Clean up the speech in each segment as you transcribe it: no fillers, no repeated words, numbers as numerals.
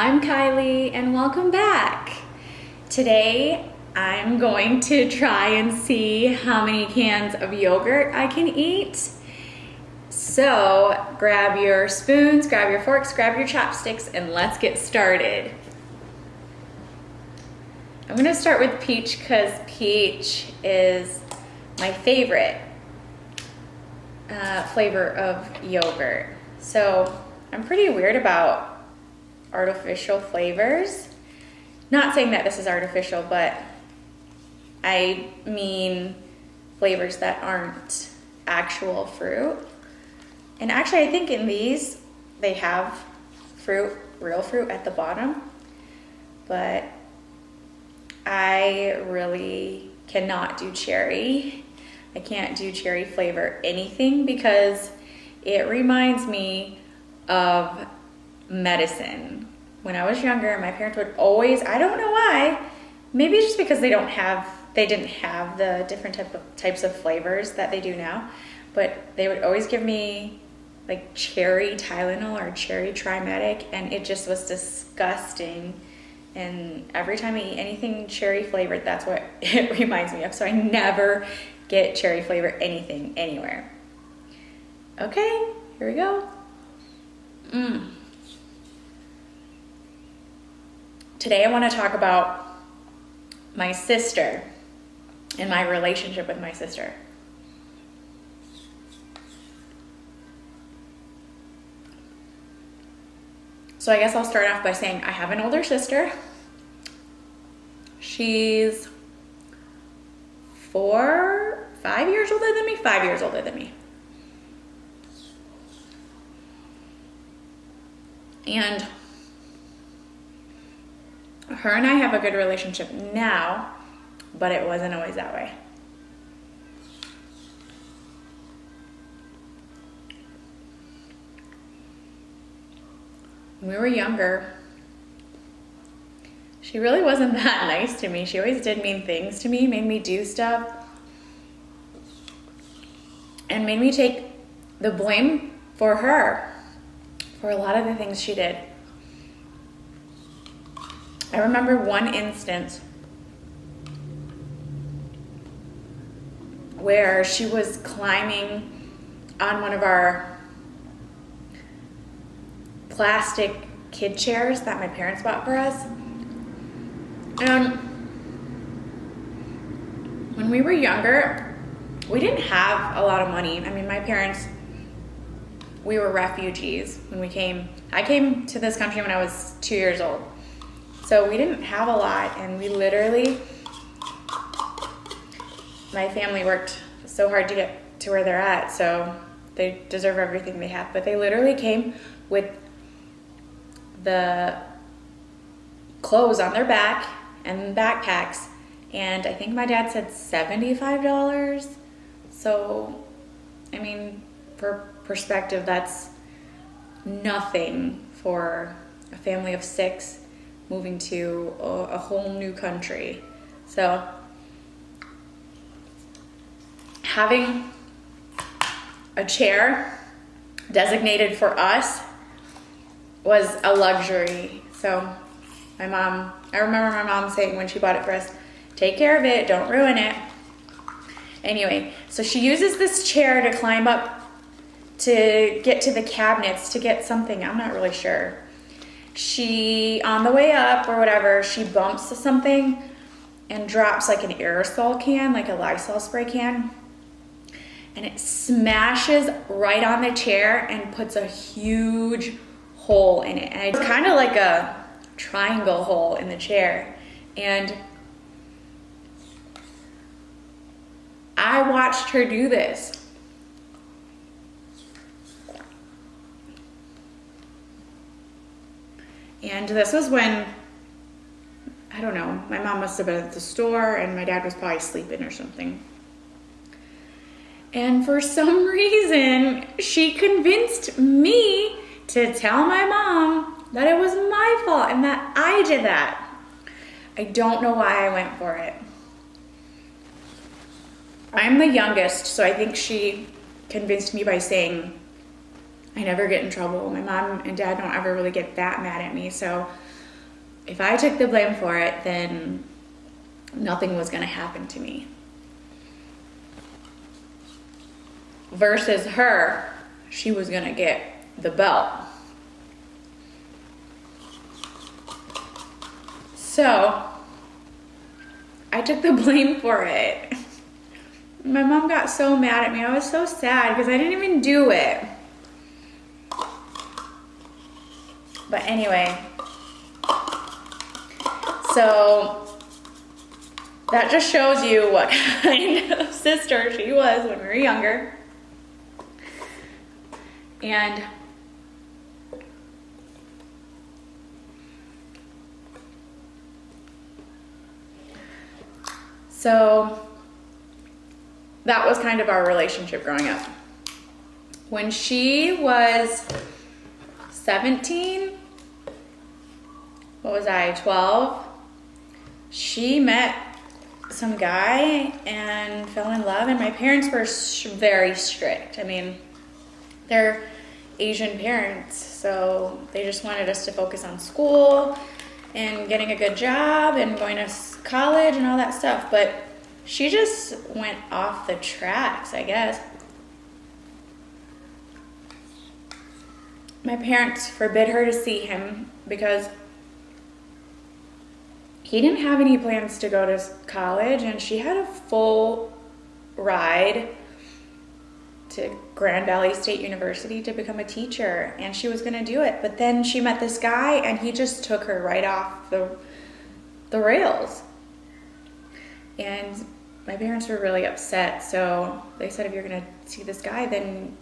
I'm Kylie and welcome back. Today I'm going to try and see how many cans of yogurt I can eat. So grab your spoons, grab your forks, grab your chopsticks, and let's get started. I'm gonna start with peach because peach is my favorite flavor of yogurt. So I'm pretty weird about artificial flavors. Not saying that this is artificial, but I mean flavors that aren't actual fruit. And actually I think in these, they have fruit, real fruit at the bottom, but I really cannot do cherry. I can't do cherry flavor anything because it reminds me of medicine. When I was younger, my parents would always, I don't know why, maybe it's just because they didn't have the different types of flavors that they do now, but they would always give me like cherry Tylenol or cherry Trimetic, and it just was disgusting. And every time I eat anything cherry flavored, that's what it reminds me of. So I never get cherry flavored anything anywhere. Okay, here we go. Today I want to talk about my sister and my relationship with my sister. So I guess I'll start off by saying I have an older sister. She's 5 years older than me, 5 years older than me. And her and I have a good relationship now, but it wasn't always that way. When we were younger, she really wasn't that nice to me. She always did mean things to me, made me do stuff, and made me take the blame for her for a lot of the things she did. I remember one instance where she was climbing on one of our plastic kid chairs that my parents bought for us. And when we were younger, we didn't have a lot of money. I mean, my parents, we were refugees when we came. I came to this country when I was 2 years old. So we didn't have a lot, and we literally, my family worked so hard to get to where they're at, so they deserve everything they have. But they literally came with the clothes on their back and backpacks, and I think my dad said $75. So, I mean, for perspective, that's nothing for a family of 6 moving to a whole new country. So having a chair designated for us was a luxury. So I remember my mom saying when she bought it for us, take care of it, don't ruin it. Anyway, so she uses this chair to climb up to get to the cabinets to get something, I'm not really sure. She, on the way up or whatever, she bumps to something and drops like an aerosol can, like a Lysol spray can, and it smashes right on the chair and puts a huge hole in it. And it's kind of like a triangle hole in the chair. And I watched her do this. And this was when, I don't know, my mom must have been at the store and my dad was probably sleeping or something. And for some reason, she convinced me to tell my mom that it was my fault and that I did that. I don't know why I went for it. I'm the youngest, so I think she convinced me by saying, I never get in trouble. My mom and dad don't ever really get that mad at me. So if I took the blame for it, then nothing was going to happen to me. Versus her, she was going to get the belt. So I took the blame for it. My mom got so mad at me. I was so sad because I didn't even do it. But anyway, so that just shows you what kind of sister she was when we were younger. And so that was kind of our relationship growing up. When she was 17, what was I, 12? She met some guy and fell in love, and my parents were very strict. I mean, they're Asian parents, so they just wanted us to focus on school and getting a good job and going to college and all that stuff. But she just went off the tracks, I guess. My parents forbid her to see him because he didn't have any plans to go to college, and she had a full ride to Grand Valley State University to become a teacher, and she was going to do it. But then she met this guy, and he just took her right off the rails. And my parents were really upset, so they said, if you're going to see this guy, then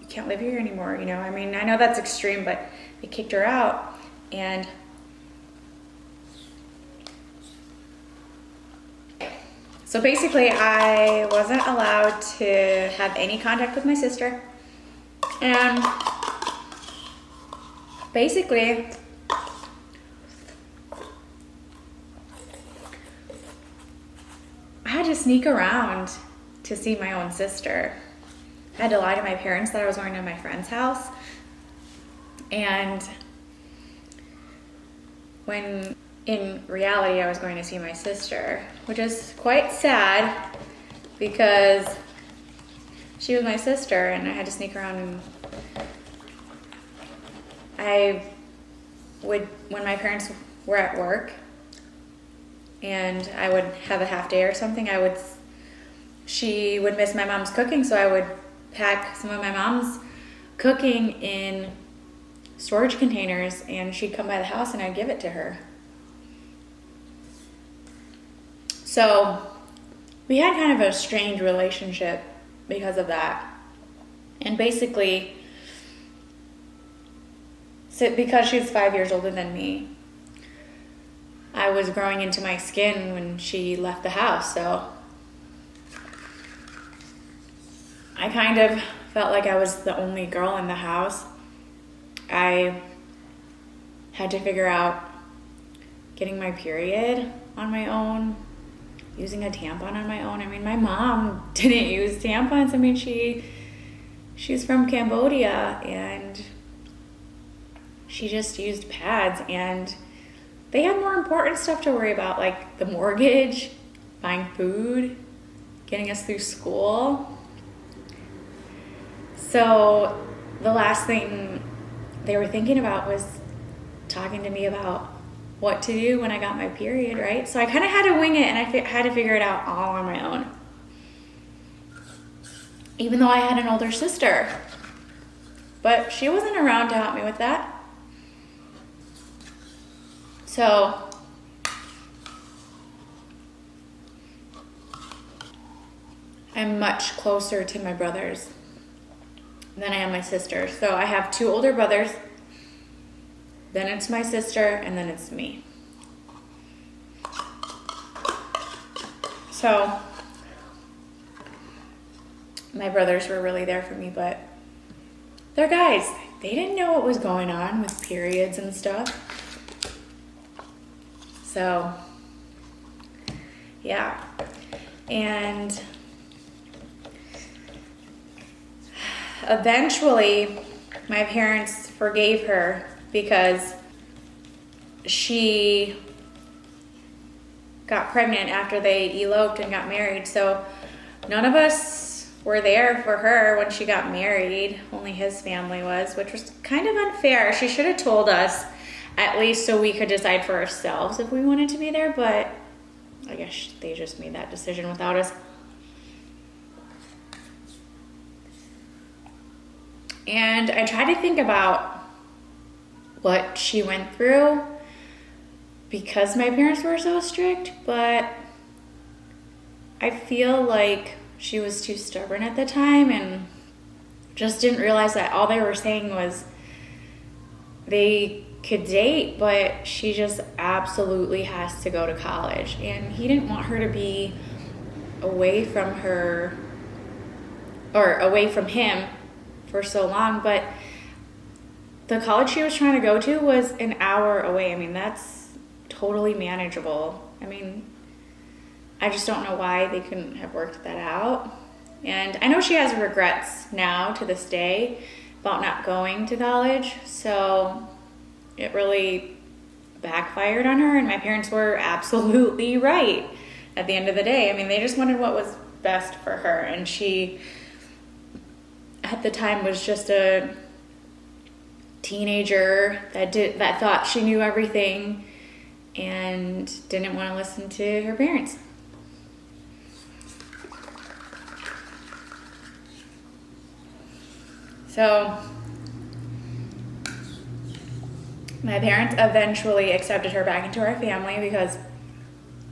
you can't live here anymore, you know? I mean, I know that's extreme, but they kicked her out, and so basically I wasn't allowed to have any contact with my sister, and basically I had to sneak around to see my own sister. I had to lie to my parents that I was going to my friend's house. And when in reality I was going to see my sister, which is quite sad because she was my sister and I had to sneak around. And I would, when my parents were at work and I would have a half day or something, she would miss my mom's cooking, so I would pack some of my mom's cooking in storage containers, and she'd come by the house and I'd give it to her. So we had kind of a strained relationship because of that. And basically, because she's 5 years older than me, I was growing into my skin when she left the house, so I kind of felt like I was the only girl in the house. I had to figure out getting my period on my own, using a tampon on my own. I mean, my mom didn't use tampons. I mean, she's from Cambodia, and she just used pads, and they had more important stuff to worry about, like the mortgage, buying food, getting us through school. So the last thing they were thinking about was talking to me about what to do when I got my period, right? So I kind of had to wing it, and I had to figure it out all on my own. Even though I had an older sister. But she wasn't around to help me with that. So I'm much closer to my brothers than I am my sister. So I have two older brothers, then it's my sister, and then it's me. So my brothers were really there for me, but they're guys. They didn't know what was going on with periods and stuff. So, yeah. And eventually, my parents forgave her because she got pregnant after they eloped and got married. So none of us were there for her when she got married. Only his family was, which was kind of unfair. She should have told us at least so we could decide for ourselves if we wanted to be there, but I guess they just made that decision without us. And I tried to think about what she went through because my parents were so strict, but I feel like she was too stubborn at the time and just didn't realize that all they were saying was they could date, but she just absolutely has to go to college. And he didn't want her to be away from her or away from him for so long, but the college she was trying to go to was an hour away. I mean, that's totally manageable. I mean, I just don't know why they couldn't have worked that out. And I know she has regrets now to this day about not going to college, so it really backfired on her, and my parents were absolutely right at the end of the day. I mean, they just wanted what was best for her, and she at the time was just a teenager that thought she knew everything and didn't want to listen to her parents. So my parents eventually accepted her back into our family because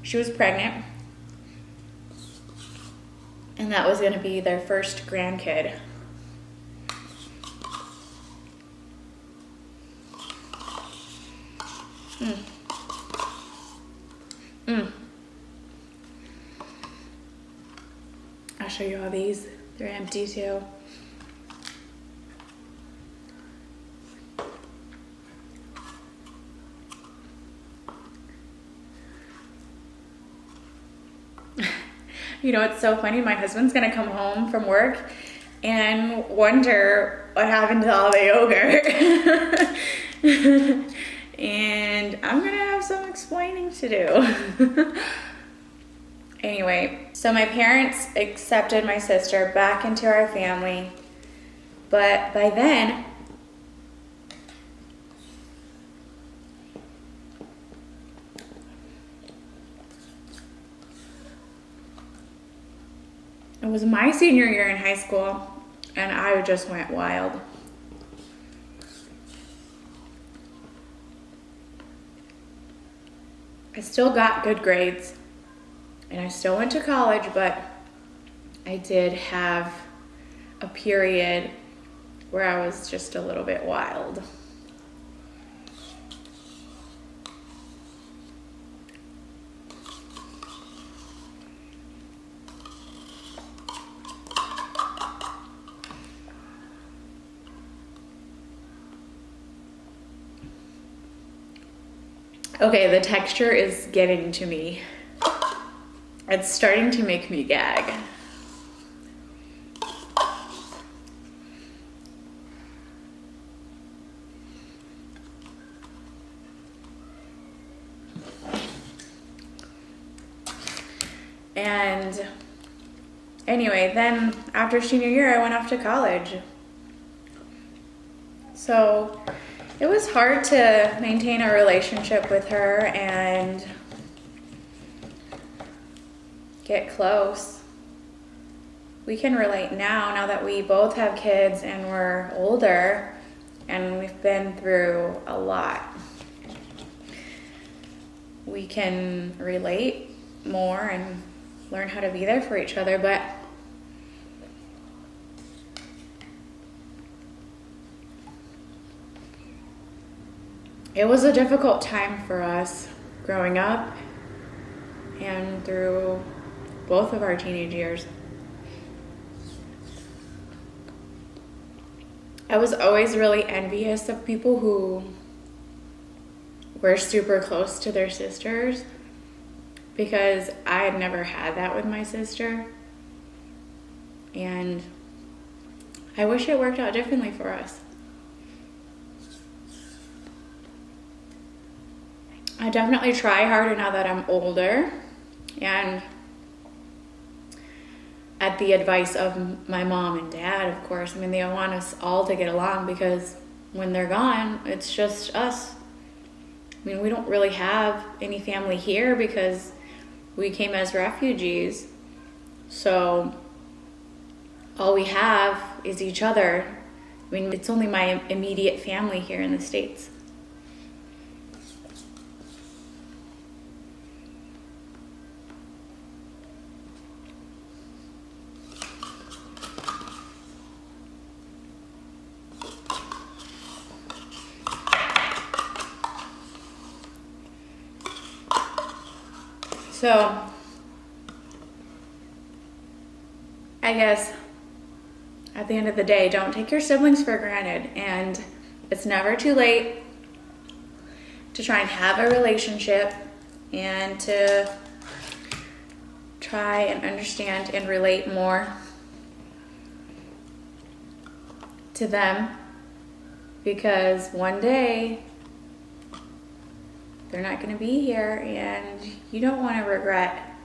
she was pregnant, and that was going to be their first grandkid. I'll show you all these. They're empty too. You know, it's so funny. My husband's gonna come home from work and wonder what happened to all the yogurt. And I'm gonna have some explaining to do. Anyway, so my parents accepted my sister back into our family, but by then, it was my senior year in high school, and I just went wild. I still got good grades, and I still went to college, but I did have a period where I was just a little bit wild. Okay, the texture is getting to me. It's starting to make me gag. And anyway, then after senior year, I went off to college. So it was hard to maintain a relationship with her and get close. We can relate now that we both have kids and we're older and we've been through a lot. We can relate more and learn how to be there for each other, but it was a difficult time for us growing up and through both of our teenage years. I was always really envious of people who were super close to their sisters because I had never had that with my sister. And I wish it worked out differently for us. I definitely try harder now that I'm older, and at the advice of my mom and dad, of course. I mean, they want us all to get along because when they're gone, it's just us. I mean, we don't really have any family here because we came as refugees. So all we have is each other. I mean, it's only my immediate family here in the States. So, I guess at the end of the day, don't take your siblings for granted, and it's never too late to try and have a relationship and to try and understand and relate more to them, because one day they're not going to be here, and you don't want to regret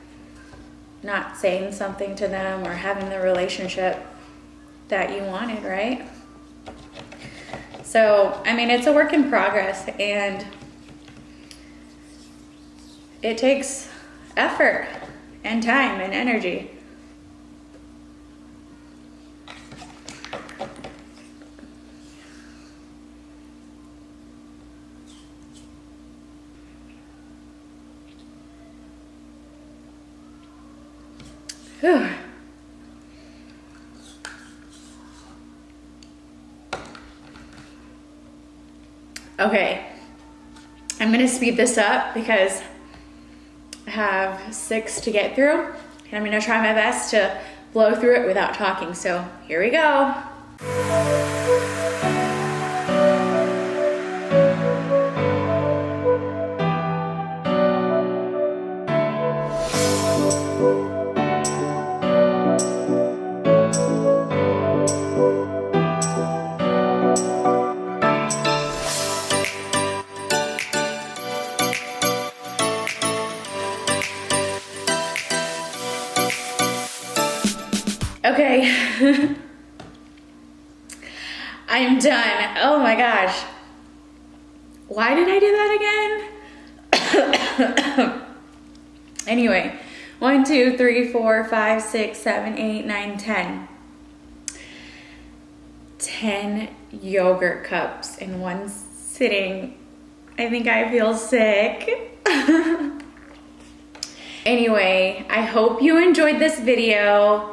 not saying something to them or having the relationship that you wanted, right? So, I mean, it's a work in progress, and it takes effort and time and energy. Whew. Okay, I'm gonna speed this up because I have 6 to get through, and I'm gonna try my best to blow through it without talking. So here we go. Okay, I'm done. Oh my gosh. Why did I do that again? Anyway, 1, 2, 3, 4, 5, 6, 7, 8, 9, 10. 10 yogurt cups in one sitting. I think I feel sick. Anyway, I hope you enjoyed this video.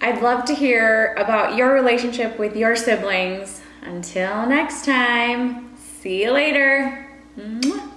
I'd love to hear about your relationship with your siblings. Until next time, see you later. Mwah.